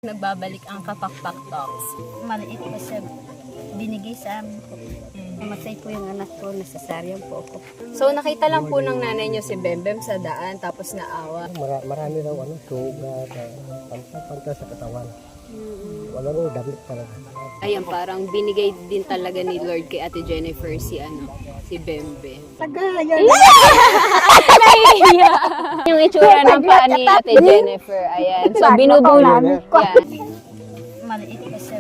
Nagbabalik ang Kapakpak Talks. Maliit pa siya binigay sa amin po. Namatay po yung anak ko, nasasaryan po ako. So nakita lang po ng nanay niyo si Bembem sa daan tapos naawa. Marami raw sugat, panta sa katawan. Walang damit talaga. Ayan, parang binigay din talaga ni Lord kay Ate Jennifer si Bembem. Tagayan! Yung itsura ng paa ni Ate Jennifer, ayan. So binubulong. Yan. Maliit pa siya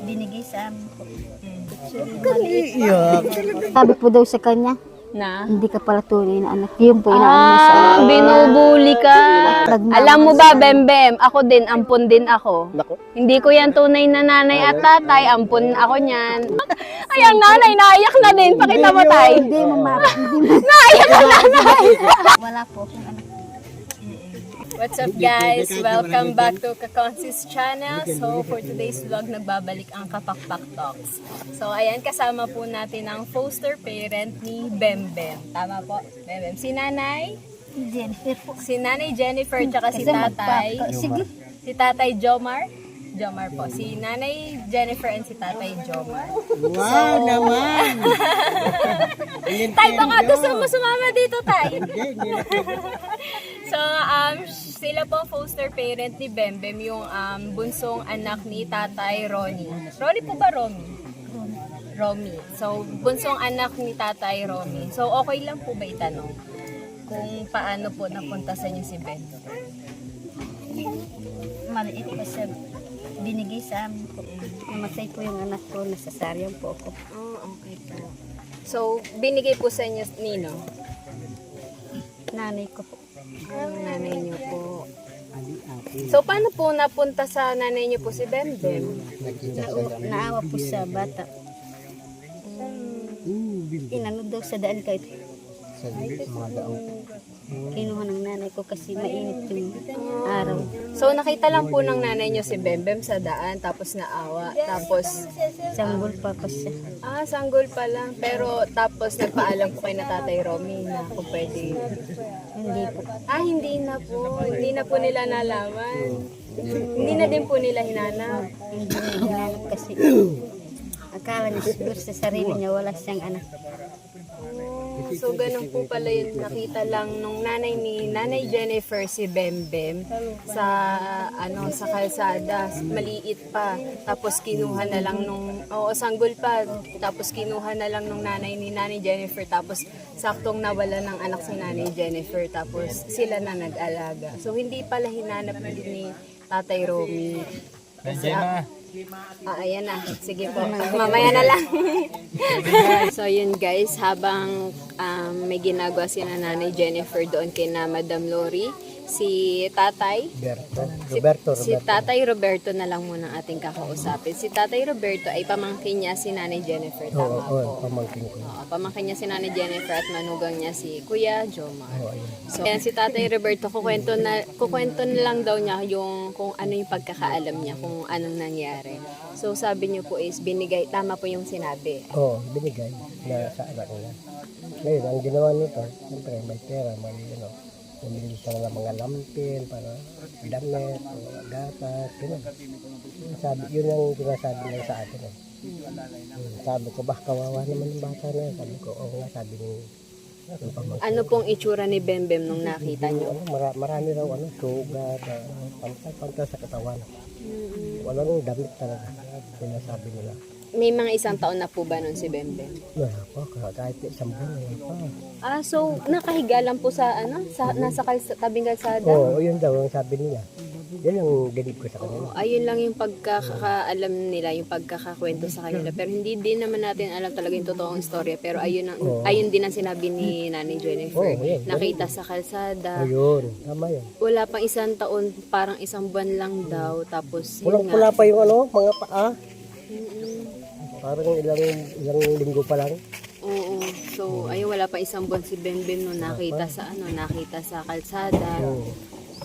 binigay sa amin po. Sabi po daw sa kanya, Na? hindi ka pala tunay na anak. Yun po inaano niya sa Binubuli ka. Alam mo ba, Bembem, ako din, ampon din ako. Nako. Hindi ko yan tunay na nanay at tatay, ampon ako niyan. Ay, ang nanay, naiyak na din. Pakita mo, tay. Hindi mo Naiyak na nanay. Wala po akong anak. What's up, guys? Welcome back to Kakonsis channel. So, for today's vlog, nagbabalik ang Kapakpak Talks. So, ayan, kasama po natin ang foster parent ni Bembem. Tama po, Bembem. Si nanay? Jennifer po. Si nanay Jennifer, tsaka si Kasi tatay. Sige. Si tatay Jomar. Jomar po. Si nanay Jennifer and si tatay Jomar. Wow naman! Tay, baka gusto mo sumama dito, tay. So, sila po foster parent ni Bembem, yung bunsong anak ni tatay Ronnie. Ronnie po ba Romy? Romy. So, bunsong anak ni tatay Romy. So, okay lang po ba itanong kung paano po napunta sa inyo si Bembem? Maliit pa siya binigay sa amin po. Namatay po yung anak ko, nasasaryan po ako. Oh, okay po. So, binigay po sa inyo nino? Nanay ko po. Ang nanay niyo po. So, paano po napunta sa nanay niyo po si Bembem? Naawa po sa bata. Inano daw sa daan kahit kinuha ng nanay ko kasi mainit yung araw. So, nakita lang po ng nanay niyo si Bembem sa daan, tapos naawa. Tapos, Sanggol pa pa siya. sanggol pa lang. Pero, tapos nagpaalam po kay na tatay Romy na kung pwede. Hindi po. Hindi na po. Hindi na po nila nalaman. Hindi na din po nila hinanap. Hindi niya hinanap kasi akala niya siguro sa sarili niya wala siyang anak. So, ganun po pala yun. Nakita lang nung nanay ni Nanay Jennifer si Bembem sa, sa kalsada. Maliit pa. Tapos kinuha na lang sanggol pa. Tapos kinuha na lang nung nanay ni Nanay Jennifer. Tapos saktong nawala ng anak si Nanay Jennifer. Tapos sila na nag-alaga. So, hindi pala hinanap din ni Tatay Romy. Kasi, ayan na. Sige po. Mamaya na lang. So, yun guys. Habang may ginagawa si Nanay Jennifer doon kay na Madam Lori, si Tatay, Roberto. si Tatay Roberto na lang muna ating kakausapin. Si Tatay Roberto ay pamangkin niya si Nanay Jennifer. Tama po. Pamangkin ko. Oo, pamangkin niya si Nanay Jennifer at manugang niya si Kuya Jomar. So, ayan, si Tatay Roberto, kukwento na lang daw niya yung kung ano yung pagkakaalam niya, kung anong nangyari. So, sabi niyo po is binigay, tama po yung sinabi. Oo, binigay na sa anak nila. Ngayon, ang ginawa nito, siyempre may pera, may bumili siya ng mga lampin para damit, mga gatas, gano'n. Yun ang sinasabi lang sa atin. Sabi ko, kawawa naman yung bata na yan. Sabi ko, oo nga, sabi ni pamangkin. Ano pong itsura ni Bembem nung nakita niyo? Marami raw sugat, panta sa katawan. Walang damit talaga. Sinasabi nila. May mga isang taon na po ba nun si Bembem? Wala pa, kahit isang buwan, wala pa. So nakahiga lang po sa nasa tabing kalsada? Oo, yun daw ang sabi nila. Yan ang ganib ko sa kanila. Ayun lang yung pagkakaalam nila, yung pagkakakwento sa kanila. Pero hindi din naman natin alam talaga yung totoong istorya. Pero ayun din ang sinabi ni Nanay Jennifer. Yun. Nakita sa kalsada. Ayun, tama yun. Wala pang isang taon, parang isang buwan lang daw. Tapos yun nga. Pulang-pula pa yung mga paa. Parang ilang linggo pa lang. Oo. So, ayun, wala pa isang buwan si Bembem nung nakita sa kalsada.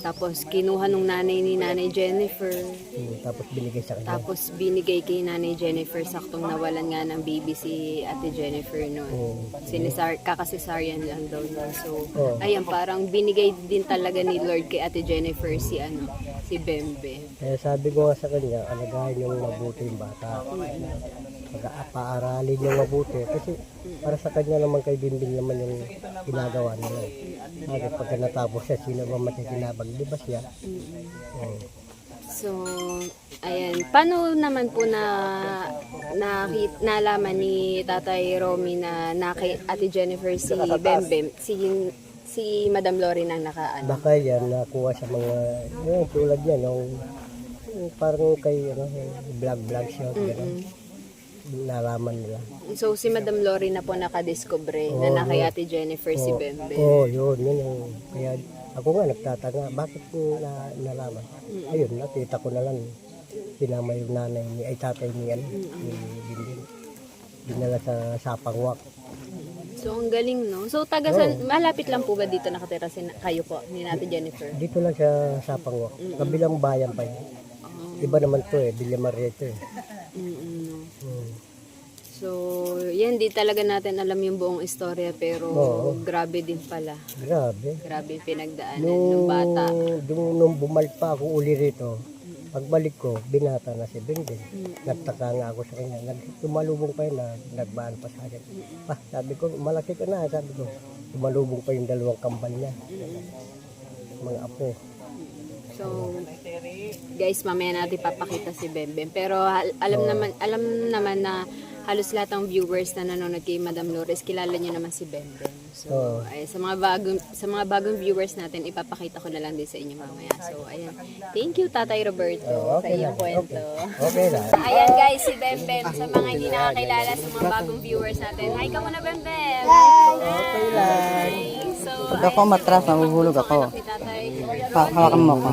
Tapos kinuha nung nanay ni Nanay Jennifer. Tapos binigay sa kanya. Tapos binigay kay Nanay Jennifer, saktong nawalan nga ng baby si Ate Jennifer noon. Kakasesaryan lang daw nun. So, ayan, parang binigay din talaga ni Lord kay Ate Jennifer si Bembe. Kaya sabi ko nga sa kanya, alagahin yung mabuti yung bata. Paaralin yung mabuti. Kasi para sa kanya naman kay Bimbing naman yung ginagawa nila. Bakit pagka natapos siya, sino ba matikinabag? Di ba siya? So, ayan. Paano naman po nalaman ni Tatay Romy na kay Ate Jennifer si Bembem, si Madam Lori nang nakaano? Baka yan, nakuha sa mga, tulad yan, yung parang kay vlog siya. Nalaman nila. So, si Madam Lori na po nakadiscover na kay Ate Jennifer si Bembem. Yun yung, kaya ako nga nagtatanga, bakit nalaman? Ayun, nakita ko na lang, sinama yung nanay ni, tatay ni Bimbing. Dinala sa Sapangwak. So, ang galing, no? So, malapit lang po ba dito nakatira kayo po, ni Ate Jennifer? Dito lang sa Sapangwak, kabilang bayan pa yun. Iba naman to Villa Maria to So, yan, di talaga natin alam yung buong istorya, pero grabe din pala. Grabe. Grabe yung pinagdaanan ng bata. Nung bumalik pa ako uli rito, pagbalik ko, binata na si Bindin. Nagtaka nga ako sa kanya. Tumalubong pa yun na nagbaan pa sa akin. Sabi ko, malaki ka na. Sabi ko, tumalubong pa yung dalawang kambal niya. Mga apo. So, guys, mamaya natin papakita si Bembem. Pero alam naman na halos lahat ng viewers na nanonood kay Madam Lores, kilala niyo naman si Bembem. So, ay, sa mga bagong viewers natin, ipapakita ko na lang din sa inyo mamaya. So, ayan. Thank you, Tatay Roberto, sa iyong kwento. Okay na. Ayan guys, si Bembem. Sa mga hindi nakakilala, sa mga bagong viewers natin. Hi ka muna, Bembem! Okay lang. So, Pag ako matras, mahuhulog ako. Hawakan mo ako.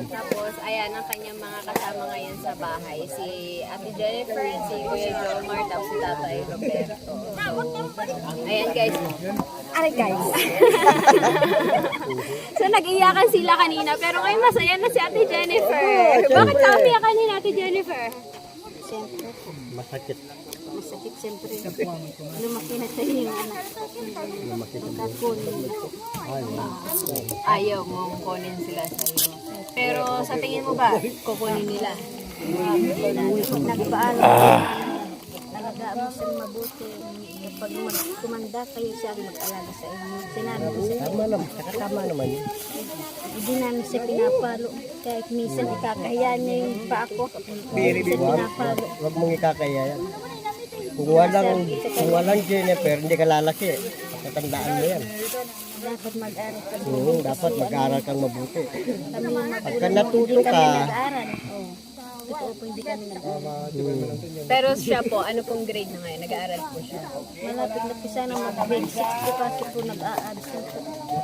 Tapos, ayan ang kanyang mga kasama ngayon sa bahay. Si Ate Jennifer, si Kuya Jomar, tapos si Tatay Roberto. So, ayan guys. Aray guys. So, nag-iyakan sila kanina, pero ngayon masaya na si Ate Jennifer. Bakit ka umiyakan ni Ate Jennifer? Siyempre, Masakit. masakit siyempre. Lumaki na tayo yung anak. Magkakunin. Ayaw mong kunin sila sa'yo. Pero sa tingin mo ba, kukunin nila? Nagpaalam. Alagaan mo siyang mabuti. Kapag kumanda kayo siya ang mag-alaga sa inyo. Sinabi ko sa Tama naman yun. hindi namin siya pinapalo. Kahit minsan ikakahiya niya yung pa ako. Minsan pinapalo. Huwag mong ikakaya yan. Kung walang Jennifer, hindi ka lalaki. Tatandaan mo yan. Dapat mag-aral ka. Dapat mag-aaral kang mabuti. Kami yung Pagka magulang, natuto hindi kami ka, nag-aaral. Totoo po, hindi kami nag-aaral. Pero siya po, ano pong grade na ngayon? Nag-aaral po siya. Malapit na po sana mag-grade 6 po kasi po nag-a-absent po.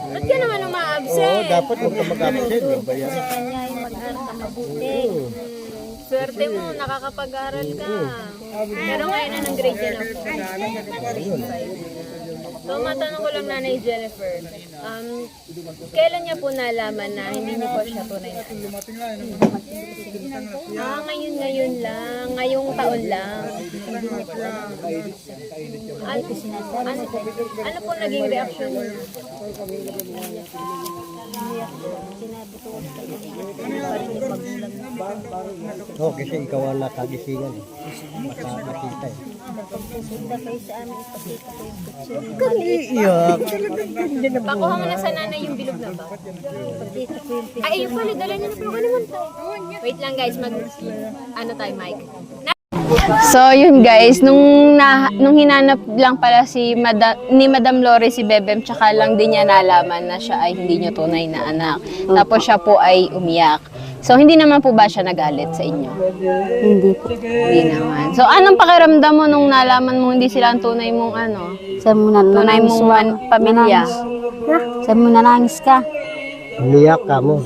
Ba't ka naman umabsent? dapat huwag ka mag-absent. Ba yan? Sa kanya yung mag-aral ka mabuti. Swerte mo, nakakapag-aral ka. Pero ngayon, anong grade ka na po? So, matanong ko lang Nanay Jennifer, kailan niya po nalaman na hindi niyo po siya tunay na anak? Ngayon lang, ngayong taon lang. Ano po naging reaction niyo? Sinabi ko sa kanya, ano pa rin yung magulang mo. Kasi ikaw ang nakagisingan. Makakita eh. Pagpupunta kayo sa amin, ipakita ko yung picture. Iiyak. Pakuha mo na sa nanay yung bilog na ba? Ipakita ko yung picture. Ay, ayun pala, dala niyo na po. Ano naman tayo? Wait lang guys, ano tayo, Mike? So, yun guys, nung hinanap lang pala ni Madam Lori si Bebem, tsaka lang din niya nalaman na siya ay hindi niyo tunay na anak. Tapos siya po ay umiyak. So, hindi naman po ba siya nagalit sa inyo? Hindi po. Hindi naman. So, anong pakiramdam mo nung nalaman mo hindi sila ang tunay mong Saan mo tunay mong pamilya? Saan mo nanangis ka? Umiyak ka mo.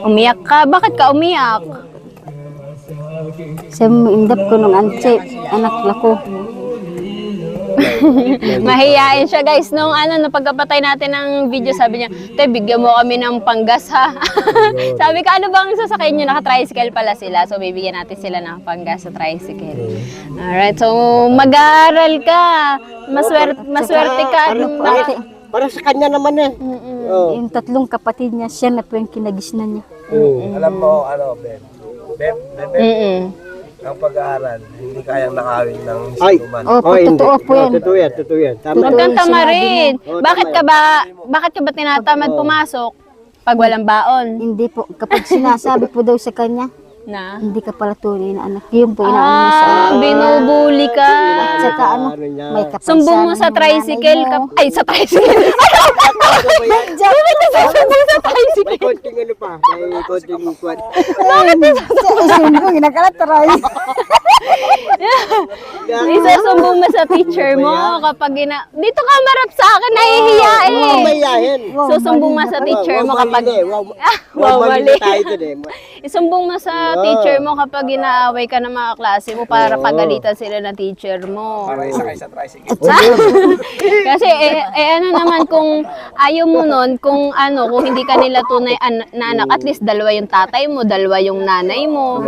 Umiyak ka? Bakit ka umiyak? Saan mo indap ko nung anak lako. Mahiyain siya guys. Nung pagkapatay natin ng video, sabi niya, te, bigyan mo kami ng panggas ha. Sabi ko, ano bang sasakyan nyo? Naka-tricycle pala sila. So, bibigyan natin sila ng panggas sa tricycle. Alright, so mag-aaral ka. Maswerte ka. Para sa kanya naman eh. Yung tatlong kapatid niya, siya na po yung kinagisnan niya. Alam mo, Beb, ang pag-aaral, hindi kayang nakawin ng sinuman. Opo, totoo po yan. Totoo yan. Tama. Huwag kang tamarin. Bakit ka ba tinatamad pumasok pag walang baon? Hindi po. Kapag sinasabi po daw sa kanya, Na? hindi ka pala tunay na anak. Yun po inaano niya sa Binubuli ka. At saka may kapansanan. Sumbong mo sa yung tricycle. nanay mo. Ay, sa tricycle. Bakit nagsusumbong sa tricycle? May konting ano pa. May konting kwan. Sumbong, inakalatry. Isasumbong mo sa teacher mo kapag dito ka marap sa akin, nahihiya eh. Mayahin. Susumbong mo sa teacher mo kapag... Wawali tayo dun eh. Isumbong mo sa teacher mo kapag inaaway ka ng mga klase mo para pagalitan sila ng teacher mo. Para isa kayo sa tricycle. Kasi naman kung ayaw mo nun, kung hindi ka nila tunay na anak, at least dalawa yung tatay mo, dalawa yung nanay mo.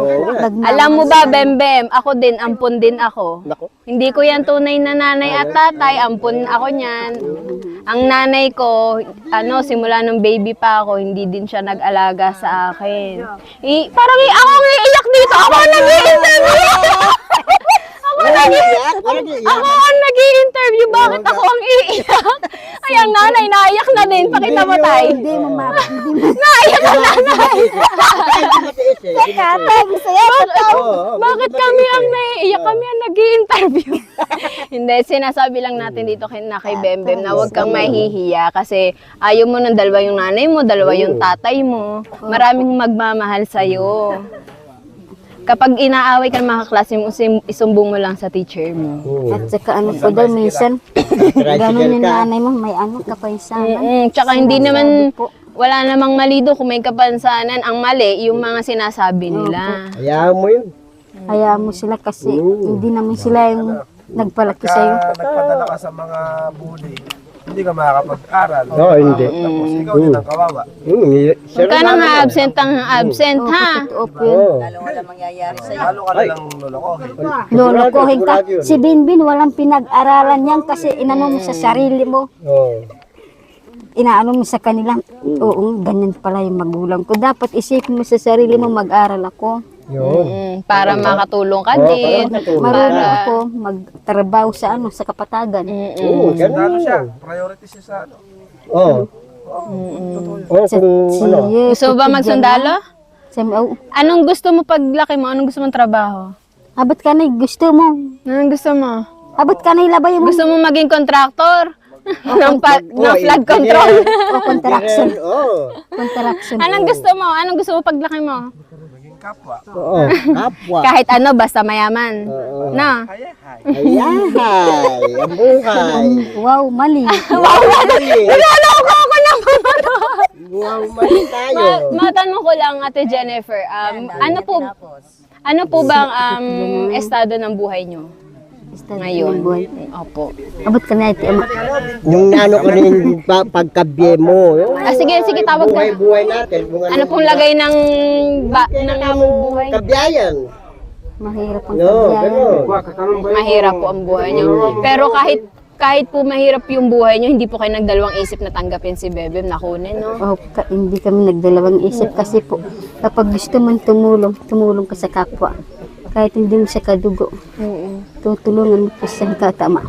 Alam mo ba, Bembem, ako din, ampun din ako. Hindi ko yan tunay na nanay at tatay, ampun ako niyan. Ang nanay ko, simula nung baby pa ako, hindi din siya nag-alaga sa akin. Parang ako ang iiyak dito, ako ang nag-i-interview. Ako ang nag-i-interview, bakit ako ang iiyak? Ay, ang nanay, naiyak na din. Pakita mo tayo. Hindi mo Naiyak ang nanay. Bakit kami ang naiiyak? Kami ang nag-i-interview. Hindi, sinasabi lang natin dito na kay Bembem na huwag kang mahihiya kasi ayaw mo ng dalawa yung nanay mo, dalawa yung tatay mo. Maraming magmamahal sa'yo. Kapag inaaway ka ng mga klase mo, isumbong mo lang sa teacher mo. At saka po daw, minsan, gano'n yung nanay mo, may kapansanan. Tsaka hindi naman, wala namang mali doon kung may kapansanan. Ang mali, yung mga sinasabi nila. Hayaan mo yun. Hayaan mo sila kasi hindi naman sila yung nagpalaki sa'yo. Nagpadala ka sa mga bully, hindi ka makakapag-aral. Oo, hindi. Tapos ikaw din ang kawawa. Huwag ka nang absent ha. Totoo po yun. Lalo ka lang lolokohin. Lolokohin ka. Si Binbin, walang pinag-aralan yan kasi inano mo sa sarili mo. Inaano mo sa kanila. Oo, ganyan pala yung magulang ko. Dapat isipin mo sa sarili mo, mag-aral ako. Para makatulong ka din. Marunong ako magtrabaho sa sa kapatagan. Oo, Sundalo ganun siya. siya. Priority siya sa Oo. Gusto mo ba magsundalo? Oh, Anong gusto mo paglaki mo? Anong gusto mong trabaho? abot ka na, gusto mo. Anong gusto mo? Abot ka na, ilabay mo. Gusto mo maging kontraktor? ng flood control? O, contraction. Oo. Contraction. Anong gusto mo? Anong gusto mo paglaki mo? kapwa. Oo. Kapwa. Kahit basta mayaman. Na? Ayan. Ang buhay. Wow, mali. Niloloko ako ng mga to. Wow, mali tayo. Matanong ko lang, Ate Jennifer, ano po bang estado ng buhay nyo ngayon? Opo. Abot ka na, ito. Yung ano ko rin pagkabye mo. Sige, tawag ka. Buhay natin. Ano pong lagay ng buhay? Kabyayan. Mahirap ang No, kabyayan. gano'n. Mahirap po ang buhay nyo. Pero kahit po mahirap yung buhay nyo, hindi po kayo nagdalawang isip na tanggapin si Bebem na kunin, no? Hindi kami nagdalawang isip kasi po, kapag gusto mong tumulong ka sa kapwa. Kahit hindi mo siya kadugo, tutulungan mo po siya katama.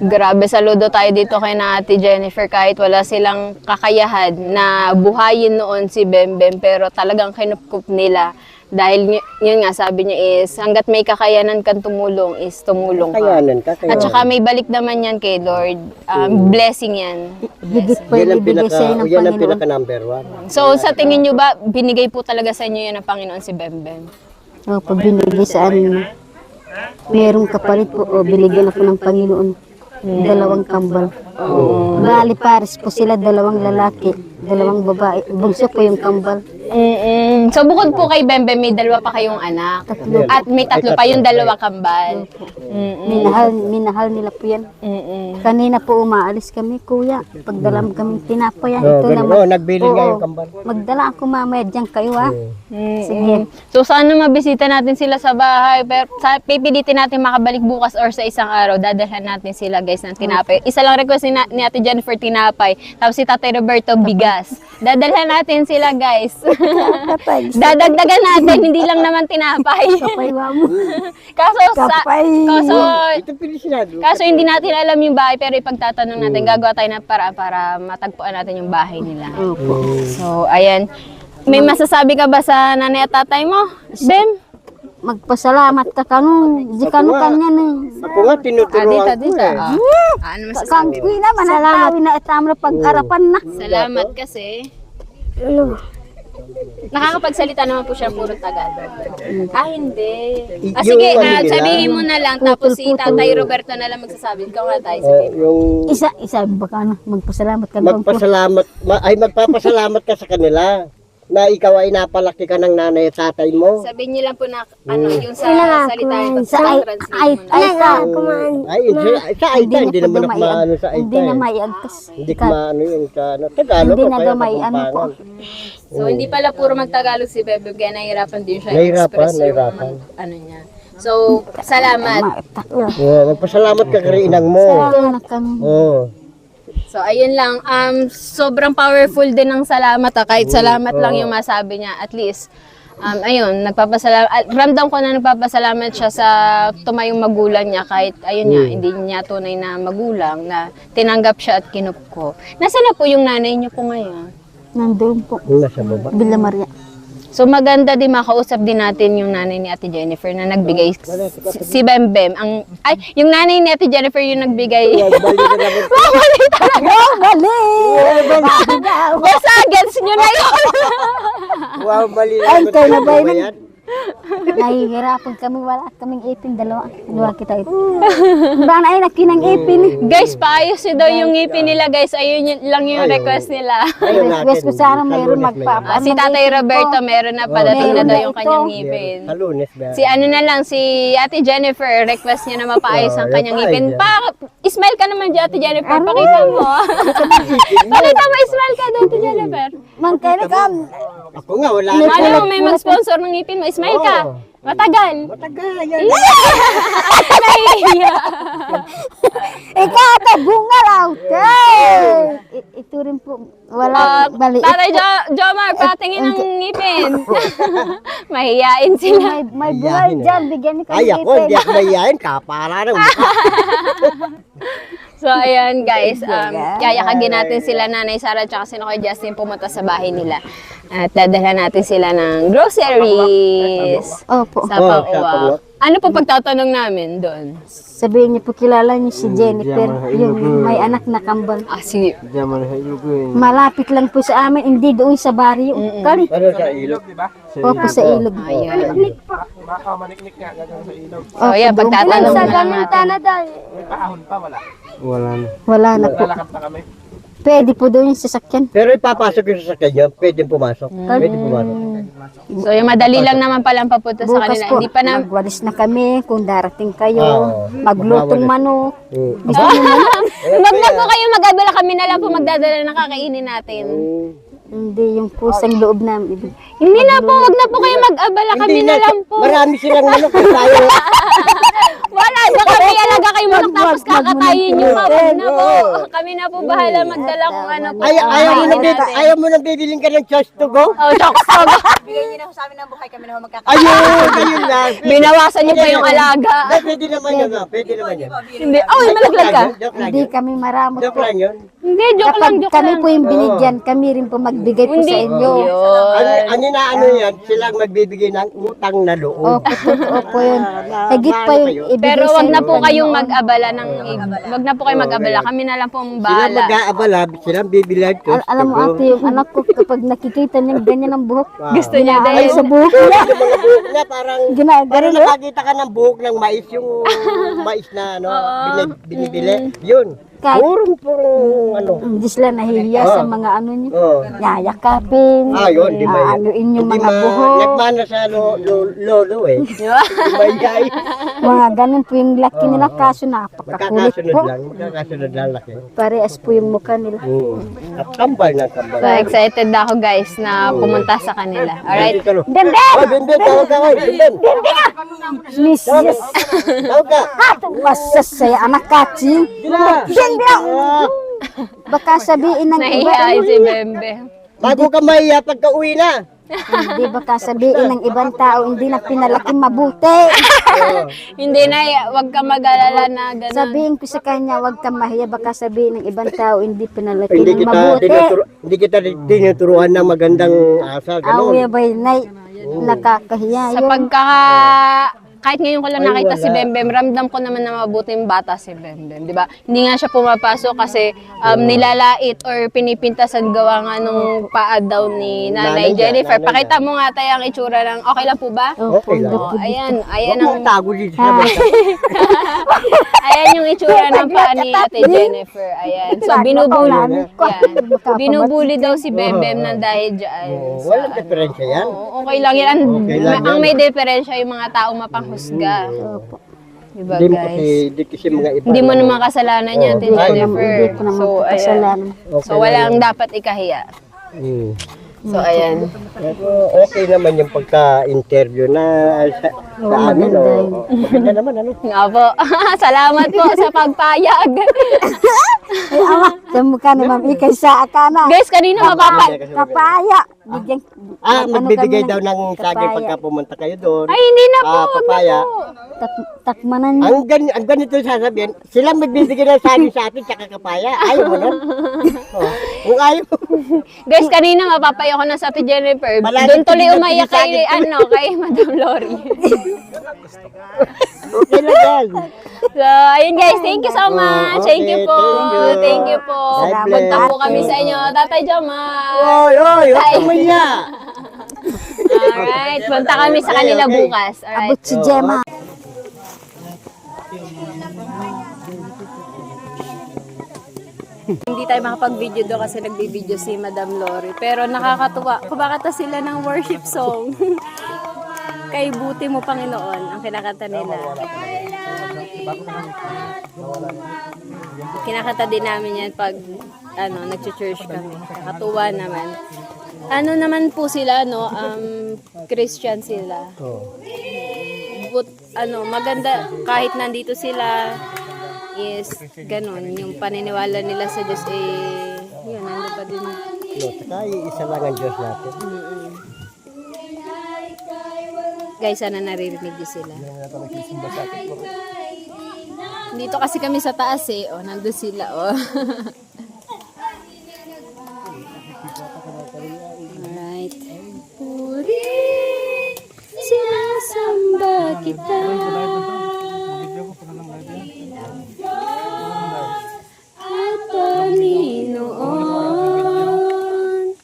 Grabe, saludo tayo dito kay na Ate Jennifer kahit wala silang kakayahan na buhayin noon si Bembem pero talagang kinupkup nila dahil yun nga sabi niya is hanggat may kakayanan kang tumulong is tumulong ka. Kakayanan ka. At saka may balik naman yan kay Lord. Blessing yan. Higit po Yan ang ibigay sa'yo ng yan ang Panginoon. pinaka number one. So sa tingin nyo ba, binigay po talaga sa inyo yan ng Panginoon si Bembem? Pag binigay sa amin, merong kapalit po o binigyan ako ng Panginoon. 2 kambal. Bali pares po sila, 2 lalaki, 2 babae. Bunso po yung kambal. So bukod po kay Bembe, may dalawa pa kayong anak. Tatlo. At may tatlo pa yung dalawa kambal. Minahal nila po yan. Kanina po umaalis kami, kuya. Pagdala kami tinapay yan. Ito naman. Nagbili nga yung kambal. Magdala ako mamaya dyan kayo ha. Sige. So sana mabisita natin sila sa bahay. Pero pipilitin natin makabalik bukas or sa isang araw. Dadalhan natin sila guys ng tinapay. Isa lang request ni Ate Jennifer tinapay. Tapos si Tatay Roberto bigas. Dadalhan natin sila guys. Dadagdagan natin, hindi lang naman tinapay. Kapay mo. kaso Ito pinisinado. kaso hindi natin alam yung bahay pero ipagtatanong natin, gagawa tayo ng paraan para matagpuan natin yung bahay nila. So, ayan. May masasabi ka ba sa nanay at tatay mo? Bem? Magpasalamat ka kanong. Di kano kanya ni. Ako nga, tinuturuan ko eh. Ano masasabi mo? Kangkoy naman. Salamat na itamra pag-arapan na. Salamat kasi. Nakakapagsalita naman po siya puro Tagalog. Hindi. Sige, sabihin mo na lang tapos si Tatay Roberto na lang magsasabi. Ikaw nga tayo sabihin. Yung Isa baka na. Magpasalamat ka kanong. magpapasalamat ka sa kanila na ikaw ay napalaki ka ng nanay at tatay mo. Sabihin niyo lang po na ano, yung sa salita yung pag-translate mo na. Sa Aita, hindi naman ako maano sa Aita. Hindi na maiagkas. Hindi ko maano yung sa Tagalog. Hindi na kaya daw may ano po. Kapampangan. So, hindi pala puro magtagalog si Bebe, kaya nahihirapan din siya Nahihirapan, i-express yung ano niya. So, salamat. Magpasalamat ka kay inang mo. Salamat kanong. Oo. So, ayun lang. Sobrang powerful din ng salamat. Kahit salamat lang yung masabi niya. At least, ayun, nagpapasalamat. Ramdam ko na nagpapasalamat siya sa tumayong magulang niya. Kahit, ayun nga, hindi niya tunay na magulang na tinanggap siya at kinup ko. Nasaan na po yung nanay niyo po ngayon? Nandoon po. Nasa baba. Villa Maria. So maganda din makausap din natin yung nanay ni Ate Jennifer na nagbigay si Bembem. Yung nanay ni Ate Jennifer yung nagbigay. Mali talaga. Mali! Basta gets nyo na yun. Wow, mali Ay, kayo na ba yun? yan? Nahihirapan kami, wala kaming ipin, dalawa kita ito. Baka ay nakinang ipin. Guys, paayos nyo daw yung ngipin nila guys. Ayun lang yung request nila. Request ko sana mayroon magpapa. Si Tatay Roberto meron na padating na daw yung kanyang ngipin. Sa Lunes ba? Si ano na lang, si Ate Jennifer, request niya na mapaayos ang kanyang ngipin. Smile ka naman dyan, Ate Jennifer. Pakita mo. Pakita mo, smile ka doon, Ate Jennifer. Man, kaya na kam. Ako nga, wala Mali mo, may mag-sponsor ng ngipin mo. Smile ka. Matagal. Matagal yan. Nahihiya. Ikaw, bunga raw. Ito rin po. Wala, bali. Tatay Jomar, patingin ang ngipin. Mahiyain sila. May bunga dyan, bigyan ni Ay, kami ako, hindi ipin. ako mayayain. Kapara ng mukha. So, ayan guys, kayakagin natin sila Nanay Sara at saka si Noy Justin pumunta sa bahay nila. At dadalhan natin sila ng groceries. Opo. Sa Pauwa. Ano po pagtatanong namin doon? Sabihin niyo po, kilala niyo si Jennifer, yung may anak na kambal. Si Malapit lang po sa amin, hindi doon sa baryo. Kali. Ano sa ilog? Opo, sa ilog. Maniknik nga, gagawin sa ilog. So, yeah, pagtatanong Sa na lang ganun natin. na daw. May paahon pa, wala. Wala na po. Lalakad na kami. Pwede po doon yung sasakyan. Pero ipapasok yung sasakyan niya, pwede pumasok. Pwede pumasok. So, yung madali lang naman palang papunta sa Bukas kanila. po, Hindi pa na... magwalis na kami kung darating kayo. Oo. Maglutong manok. Gusto niyo manok? Wag na po kayo mag-abala. Kami na lang po magdadala ng kakainin natin. Hindi, yung pusang loob namin. Hindi na po. Wag na po kayo mag-abala. Kami Hindi na lang po. Marami silang manok. Tayo. Wala, baka may alaga kayo manok tapos kakatayin nyo pa. Wag na po. Kami na po bahala magdala kung ano po. Ayaw mo na bibiling ka ng choice to go? Oh, chokes to go. Ayun lang. Binawasan niyo pa yung alaga. Pwede naman yun. Pwede naman yun. Hindi. Oh, malaglag ka. Joke lang Hindi yun. kami maramot Joke po. lang yun. Hindi, joke lang, Kapag joke kami lang. po yung binigyan, kami rin po magbigay po sa inyo. Ano na ano yan, silang magbibigay ng utang na loob. Opo, totoo po yun. Higit pa yung ibigay Pero sa wag na inyo. po kayong mag-abala ng wag na po kayong mag-abala. Kami na lang po ang Sila bahala. mag-aabala, silang bibilan ko. Alam mo ate, yung anak ko kapag nakikita niya ganyan ang buhok, Gusto niya ay din. sa buhok niya, Yung mga buhok na parang ginagano nakakita ka ng buhok ng mais, yung mais na ano, binibili. Yun. kahit Purong ano. hindi sila nahihiya sa mga ano niyo. Oo. Yayakapin, Yun, di ba yun? anuin yung Hindi mga buhok, nagmana sa lolo eh. Di ba yay? mga ganun po yung laki nila, kaso napakakulit po. Magkakasunod lang laki. Parehas po yung mukha nila. At kambal ng kambal. So excited ako guys na pumunta sa kanila. Alright. Bemben! Oh, Bimben, tawag ka kayo. Bimben. Miss, yes! Tawag ka. Masasaya anak kaching. Bemben! Baka sabihin ng iba, Nahihiya si Bembe. Bago ka mahiya pagka uwi na. hindi baka sabihin ng ibang tao, hindi na pinalaki mabuti. Hindi na, wag ka mag-alala na gano'n. Sabihin ko sa kanya, wag kang mahiya, baka sabihin ng ibang tao, hindi pinalaki Hindi ng kita mabuti. hindi kita tinuturuan ng magandang asal Awi ganun. bay, nay, nakakahiya Sa yun. kahit ngayon ko lang nakita si Bembem, ramdam ko naman na mabuting bata si Bembem, di ba? Hindi nga siya pumapasok kasi nilalait or pinipintasan gawa nga nung paa daw ni Nanay Jennifer. Pakita mo nga tayo ang itsura ng, okay lang po ba? Okay lang. Oh, ayan Huwag ang, mong tago dito sa bata. ayan yung itsura ng paa ni Ate Jennifer. Ayan. So, binubuli daw si Bembem ng dahil dyan. Walang diferensya yan. Oo, okay lang yan. Okay lang Ang yan. may diferensya yung mga tao mapanghusga. Diba Hindi mo kasi, guys? hindi kasi mga iba. Hindi mo naman kasalanan yan, Ate Oo. Jennifer. Hindi ko naman So, ayan. kasalanan. So, walang dapat ikahiya. So, ayan. Pero okay naman yung pagka-interview na sa amin. Maganda naman, ano? Nga po. Salamat po sa pagpayag. Ay, awa, sa mukha ni Ma'am Ikay sa akana. Guys, kanina Kapaya. Bigyan, Magbibigay kami daw ng saging kapaya. pagka pumunta kayo doon. Ay, hindi na po. Wag na Papaya. po. Takmanan niyo. Ang ganito sasabihin, sila magbibigay ng saging sa akin tsaka kapaya. Ayaw mo nun? Kung ayaw mo. Guys, kanina mapapayo ko na sa Ate Jennifer. Malapit Doon tuloy din umayak sa kay, akin. kay Madam Lori. Okay lang yan. So, ayun guys, thank you so much. okay, Thank you po. thank you. Thank you po. God Punta bless. po kami sa inyo. Tatay Jamal. Oy, huwag kang maya. Alright, punta kami sa kanila Okay. bukas. Abot Alright. si Gemma. Hindi tayo makapag-video doon kasi nagbibideo si Madam Lori. Pero nakakatuwa. Kumakanta sila ng worship song. Kay buti mo, Panginoon, ang kinakanta nila. Kinakanta din namin yan pag nag-church kami. Nakakatuwa naman. Ano naman po sila, no? Christian sila. But, maganda kahit nandito sila is ganun, yung paniniwala nila sa Diyos yun, nandun pa din. No, saka isa lang ang Diyos natin. Guys, sana naririnig niyo sila. Dito kasi kami sa taas nandun sila Alright. Puri, sinasamba kita. At Panginoon,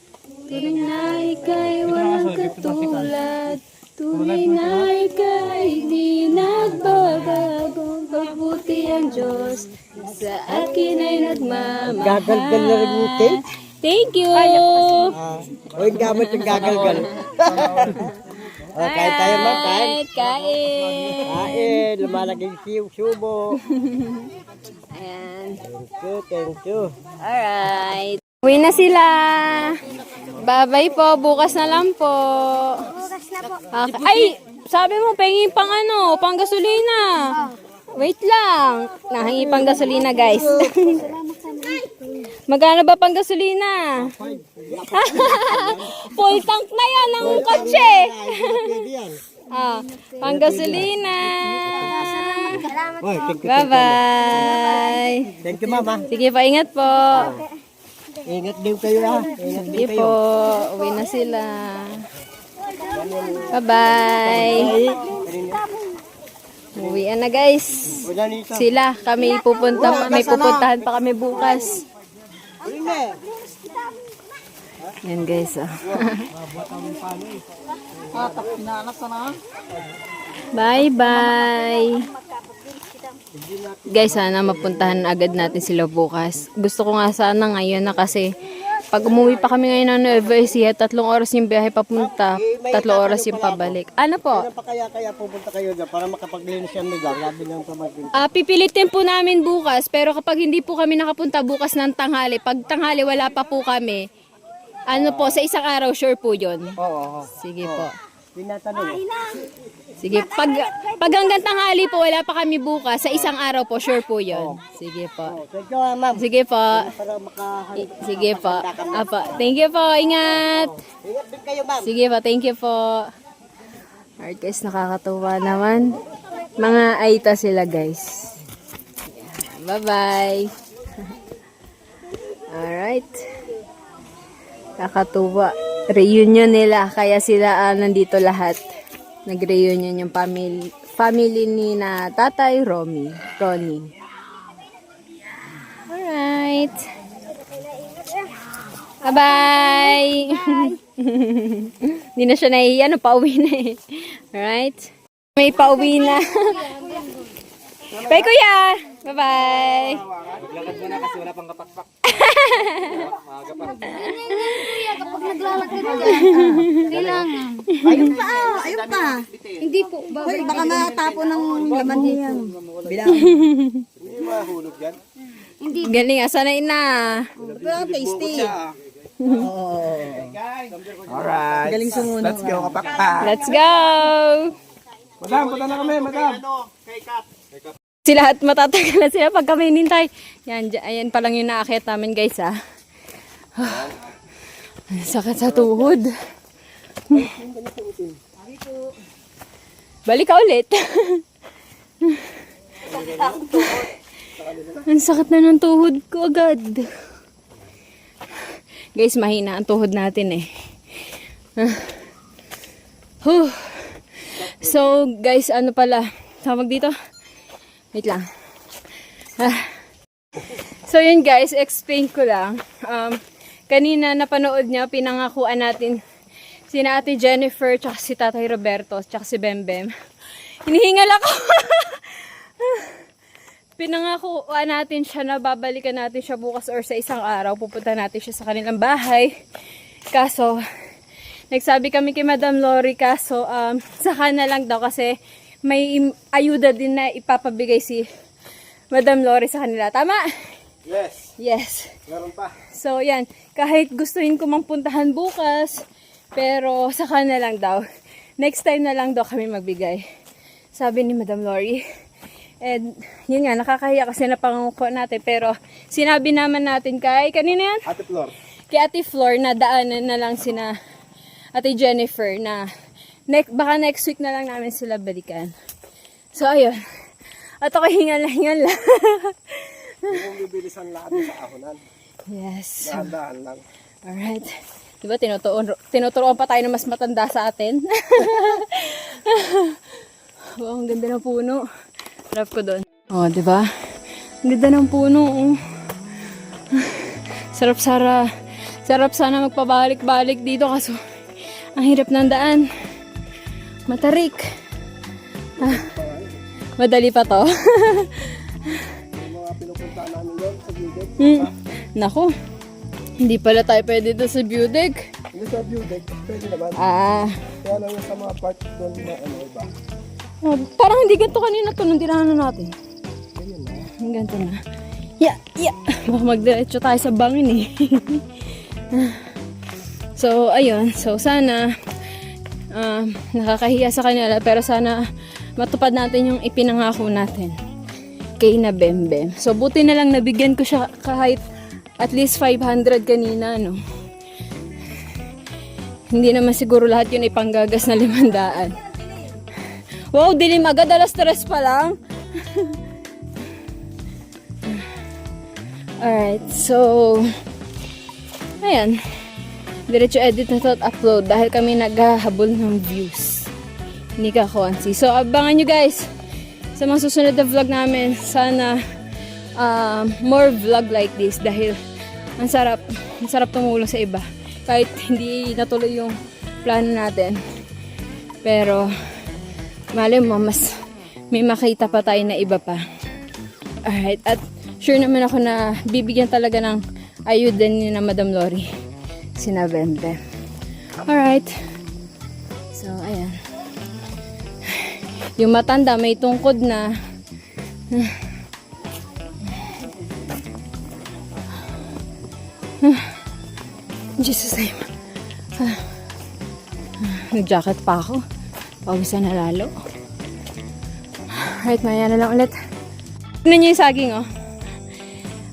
tunay na ika'y walang katulad, tunay na ika'y di nagbabago, mabuti ang Diyos, sa akin ay nagmamahal. Gagalgal na rin yung tape. Thank you! O yung gamit yung gagalgal. Kain tayo man, kain. Alright, kain! Kain, lumalaging subo. Ayan. Thank you. Alright. Uwi na sila. Bye-bye po. Bukas na lang po. Okay. Ay! Sabi mo, pahingin pang pang gasolina. Wait lang. Nahingi pang gasolina, guys. Magkano ba pang gasolina? Full tank na yan ng kotse. Pang gasolina. Bye-bye. Thank you, Mama. Sige pa, ingat po. Ingat din kayo, ha. Ingat din Sige kayo. po. Uwi na sila. Bye-bye. Uwi na guys. Wala nito. Sila, kami may pupuntahan pa kami bukas. Yan guys. Bye-bye. Guys, sana mapuntahan agad natin sila bukas. Gusto ko nga sana ngayon na kasi pag umuwi pa kami ngayon ng Nueva Ecija, 3 oras yung biyahe papunta, 3 oras yung pabalik. Ano po? Kaya pa kaya pupunta kayo dyan para makapaglinis yan nila. Labi ng pamagin. Pipilitin po namin bukas, pero kapag hindi po kami nakapunta bukas ng tanghali, pag tanghali wala pa po kami, ano po, sa isang araw, sure po yun. Oo. Sige po. Tinatanong. Sige, pag hanggang tanghali po, wala pa kami bukas, sa isang araw po, sure po yun. Sige po. Thank you, ma'am. Sige po. Para makahanap. Sige po. Apa, thank you po. Ingat. Ingat din kayo, ma'am. Sige po, thank you po. Alright guys, nakakatuwa naman. Mga aita sila guys. Bye-bye. Alright. Kakatuwa. Reunion nila, kaya sila nandito lahat. Nag-reunion yung family ni na Tatay Ronnie. Alright. Bye-bye! Hindi na siya nahihiya, pauwi na eh. Alright? May pauwi na. Bye, kuya! Bye-bye! Maglakad muna kasi wala pang kapakpak. Maaga pa. Kapag naglalakad ka, kailangan. Ayun pa. Hindi po. Hoy, baka matapo ng laman niya. Bilang. Hindi mahulog yan. Galing, sanay na. Pero tasty. Alright. Galing sumunod. Let's go kapakpak. Let's go! Madam, punta na kami, madam. Sila at matatagalan sila pag kami nintay. Yan, ayan pa lang yung naakyat namin guys ah. Ang sakit sa tuhod. Balik ka ulit. Ang sakit na ng tuhod ko agad. Guys, mahina ang tuhod natin eh. So, guys, ano pala? Tawag dito? Wait lang. So, yun guys, explain ko lang. Kanina napanood niya, pinangakuan natin sina Ate Jennifer, tsaka si Tatay Roberto, tsaka si Bembem. Hinihingal ako. Pinangakuan natin siya na babalikan natin siya bukas or sa isang araw. Pupunta natin siya sa kanilang bahay. Kaso, nagsabi kami kay Madam Lori, kaso saka na lang daw kasi may ayuda din na ipapabigay si Madam Lori sa kanila. Tama? Yes. Yes. Meron pa. So, yan. Kahit gustuhin ko mang puntahan bukas, pero saka na lang daw. Next time na lang daw kami magbigay. Sabi ni Madam Lori. And, yun nga, nakakahiya kasi napangakuha natin. Pero, sinabi naman natin kay, kanina yan? Ate Flor. Kay Ate Flor, na daanan na lang sina Ate Jennifer na baka next week na lang namin sila balikan. So, ayun. At ako hingal lang. Yung bibilisan natin sa ahonan. Yes. Dahan-dahan lang. Alright. Diba, tinuturoan pa tayo na mas matanda sa atin. Wow, ang ganda ng puno. Harap ko doon. Oh, diba? Ang ganda ng puno. Oh. Sarap sana magpabalik-balik dito kaso ang hirap ng daan. Matarik. Madali pa to. Mga pinupunta namin doon sa Budeg. Naku. Hindi pala tayo pwede doon sa Budeg. Hindi sa Budeg. Pwede naman. Kaya lang yung sa mga part doon na iba. Parang hindi ganito kanina to nung tinahanan natin. Ganyan na. Ang ganito na. Yeah. Baka magdiretso tayo sa bangin eh. So, ayun. So, sana nakakahiya sa kanila pero sana matupad natin yung ipinangako natin kay na Bembem. So, buti na lang nabigyan ko siya kahit at least 500 kanina, no? Hindi naman siguro lahat yun ipanggagas na 500. Wow, dilim agad. 3:00 pa lang. Alright, so ayan. Diretso edit na to at upload dahil kami naghahabol ng views. Ni Kakonsi. So, abangan nyo guys sa mga susunod na vlog namin. Sana more vlog like this dahil ang sarap tumulong sa iba. Kahit hindi natuloy yung plano natin. Pero, malay mo, mas may makita pa tayo na iba pa. Alright, at sure naman ako na bibigyan talaga ng ayuda ni na Madam Lori. Sina Bembe. Alright. So, ayan. Yung matanda may tungkod na. Jesus name. Nag-jacket pa ako. Pawisan na lalo. Alright, maya na lang ulit. Tignan nyo yung saging, oh.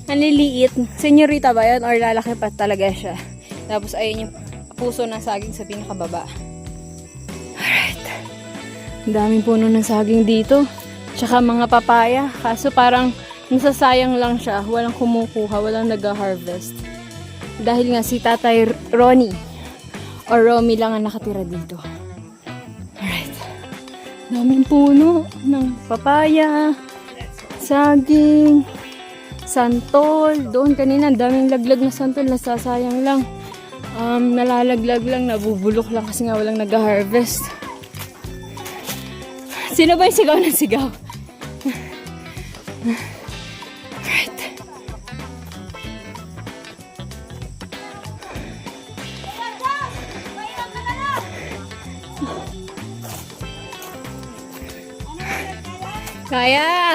Ang liliit. Senyorita ba yun? Or lalaki pa talaga siya. Tapos, ayun yung puso ng saging sa pinakababa. Alright. Ang daming puno ng saging dito. Tsaka mga papaya. Kaso parang nasasayang lang siya. Walang kumukuha. Walang nag-harvest. Dahil nga si Tatay Ronnie or Romy lang ang nakatira dito. Alright. Daming puno ng papaya, saging, santol. Doon kanina, daming laglag na santol. Nasasayang lang. Nalalaglag lang, nabubulok lang kasi nga walang nag-harvest. Sino ba yung sigaw ng sigaw? Alright. Kaya!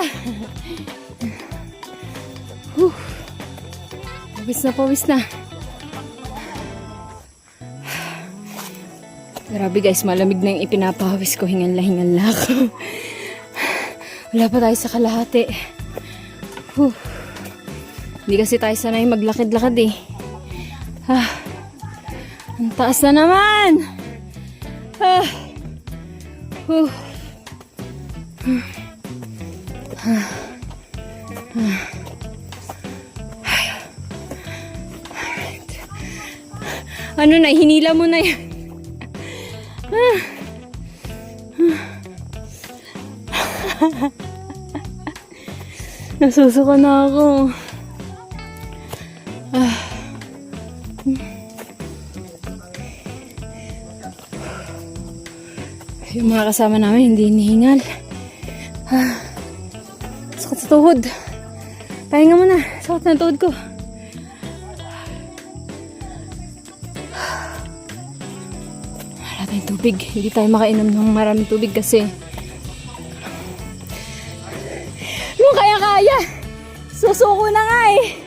Pawis na. Grabe guys, malamig na yung ipinapawis ko. Hingal na ako. Wala pa tayo sa kalahati. Hindi kasi tayo sanay maglakad-lakad eh. Ang taas na naman! Ano na, hinila mo na yan. Nasusuka na ako. Yung mga kasama namin hindi hinihingal. Sakit sa tuhod. Pahinga mo na. Sakit na tuhod ko. Wala tayong tubig. Hindi tayo makainom ng maraming tubig kasi nung kaya-kaya. Susuko na nga eh.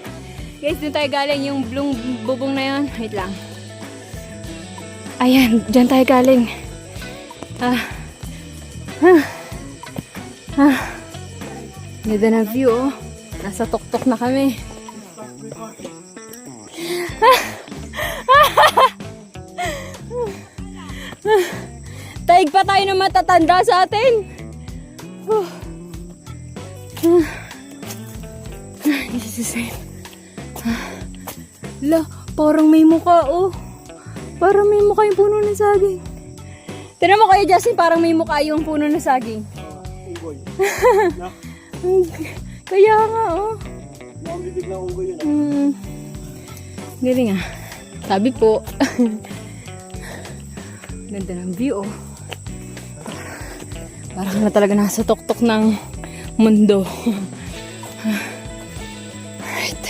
Guys, dun tayo galing. Yung blue bubong na yun. Wait lang. Ayan, dyan tayo galing. Ganda ng view, oh. Nasa tuktok na kami. Taig pa tayo ng matatanda sa atin. La, parang may mukha, oh. Parang may mukha yung puno ng saging. Tignan mo kayo, Justin, parang may mukha yung puno ng saging. Kaya nga, oh. Galing ah. Sabi po. Ganda ng view, oh. Parang na talaga nasa tuktok ng mundo. Alright.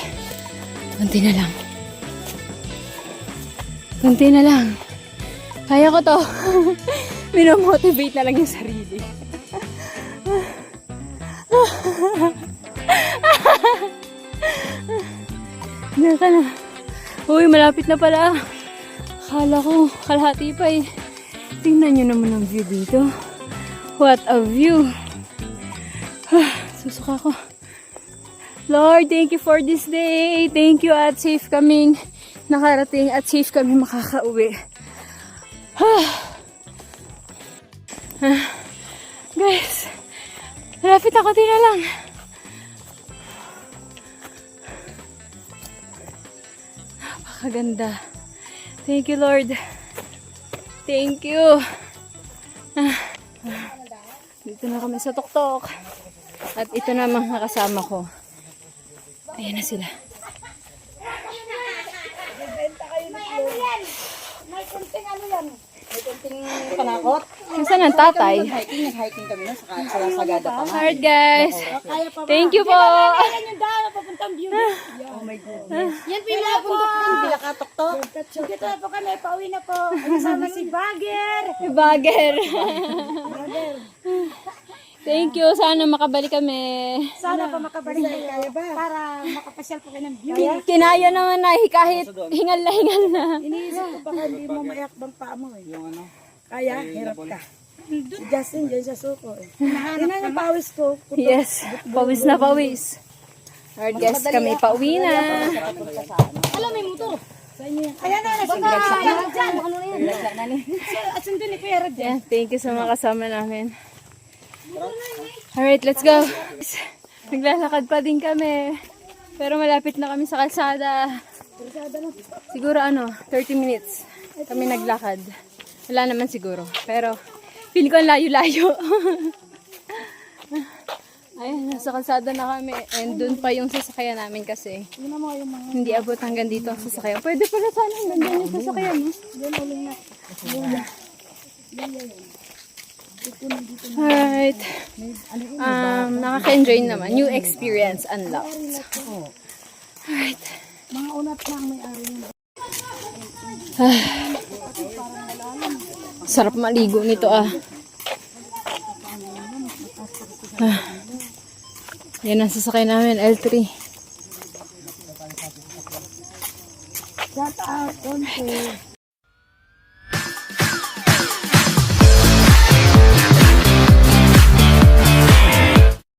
Kunti na lang. Kunti na lang. Kaya ko to. Minomotivate na lang yung sarili. Diyan ka na. Uy, malapit na pala. Akala ko, kalahati pa eh. Tingnan nyo naman ang view dito. What a view. Susuka ko. Lord, thank you for this day. Thank you at safe kaming nakarating at safe kami makakauwi. Guys, malapit ako din na lang. Napakaganda. Thank you, Lord. Thank you. Dito na kami sa tuktok. At ito na mga kasama ko. Ayan na sila. May kunting panakot. Saan ang tatay? Nag-hiking kami na sa Sagada pa. Alright guys. Thank you po. Yan po yung mga bundok ng Bilakatok-tok. Dito na po kami, pauwi na po. Kasama si Bagger. Bagger. Thank you. Sana makabalik kami. Sana pa makabalik kayo para makapasyal po kayo ng view. Kinaya naman na kahit hingal na. Iniisip ko baka hindi mo mayakbang pa mo eh. Kaya, hirap ka. Si Justin, dyan siya suko eh. Tingnan yung pawis ko. Yes. Pawis na pawis. Alright guys, kami pauwi na. Alam, may motor. Ayan na, nasa dyan. Ano na yan? At sundin ni Kuya Rod. Yeah, thank you sa mga kasama namin. Alright, let's go. Naglalakad pa din kami. Pero malapit na kami sa kalsada. Siguro 30 minutes kami naglakad. Wala naman siguro. Pero feeling ko ang layo-layo. Ayun, nasa kalsada na kami. And dun pa yung sasakyan namin kasi hindi abot hanggang dito ang sasakyan. Pwede pala sana hanggang dyan yung sasakyan. Alright. Nakaka-enjoy naman. New experience unlocked. Alright. Mga unat lang may ari yun. Sarap maligo nito Yan ang sasakyan namin, L3. Shout out, Conte.